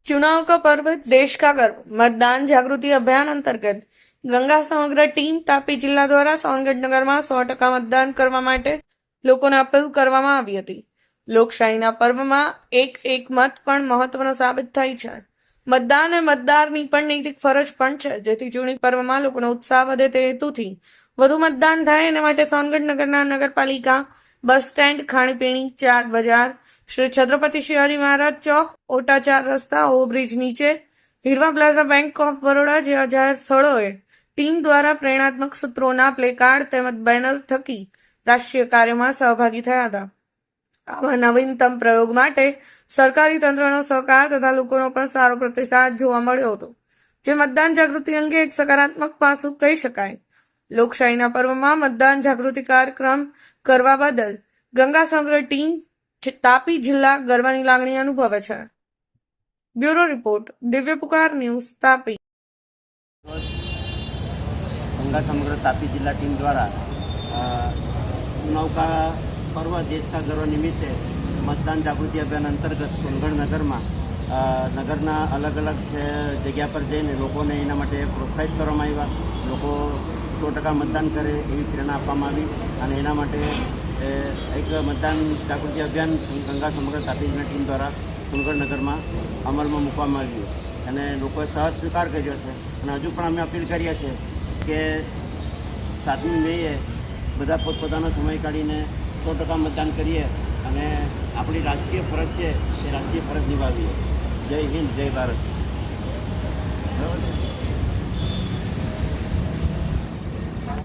चुनाव का पर्व देश का गर्व मतदान जागृति अभियान अंतर्गत गंगा समग्र टीम तापी जिल्ला द्वारा સોનગઢ નગરમાં 100% મતદાન કરવા માટે લોકોને અપીલ કરવામાં આવી હતી। લોકશાહીના પર્વમાં એક મત પણ મહત્વનો સાબિત થાય છે। મતદાન એ મતદારની પણ નૈતિક ફરજ પણ છે, જેથી ચૂંટણી પર્વમાં લોકોનો ઉત્સાહ વધે તે હેતુથી વધુ મતદાન થાય એના માટે સોનગઢ નગરના નગરપાલિકા, બસ સ્ટેન્ડ, ખાણીપીણી, ચાટ બજાર, श्री छत्रपति शिवाजी महाराज चौक, ओटा 4 रस्ता, ओवरब्रिज नीचे, हीरवा प्लाजा, बैंक ऑफ बरोड़ा જેવા જાહેર સ્થળોએ ટીમ દ્વારા પ્રેરણાત્મક સૂત્રોના પ્લેકાર્ડ તેમજ બેનર થકી રાષ્ટ્રીય કાર્યમાં સહભાગી થયા હતા। આવા નવીનતમ પ્રયોગ માટે સરકારી તંત્રનો સહકાર તથા લોકોનો પણ સારો પ્રતિસાદ જોવા મળ્યો હતો, જે મતદાન જાગૃતિ અંગે એક સકારાત્મક પાસું કહી શકાય। લોકશાહીના પર્વમાં મતદાન જાગૃતિ કાર્યક્રમ કરવા બદલ ગંગા સમગ્ર ટીમ તાપી જિલ્લા ગર્વની લાગણી અનુભવે છે। બ્યુરો રિપોર્ટ, દિવ્ય પુકાર ન્યૂઝ, તાપી। गंगा समग्र तापी जिला टीम द्वारा चुनाव का पर्व देश का गर्व निमित्ते मतदान जागृति अभियान अंतर्गत सोनगढ़ नगर में नगरना अलग अलग जगह पर जईने लोकोने एना माटे प्रोत्साहित करवामां आव्या। लोको 100% मतदान करे एवी प्रेरणा आपवामां आवी अने एना माटे एक मतदान जागृति अभियान गंगा समग्र तापी जिला टीम द्वारा सोनगढ़ नगर में अमल में मूकवामां आव्युं अने लोकोए सहज स्वीकार कर्यो छे। अने हजू पण अमे अपील करीए छीए के 7મી મેએ બધા પોતપોતાનો સમય કાઢીને 100% मतदान કરીએ અને આપણી રાષ્ટ્રીય ફરજ છે એ રાષ્ટ્રીય ફરજ નિભાવીએ। જય હિન્દ, જય ભારત। બરાબર છે।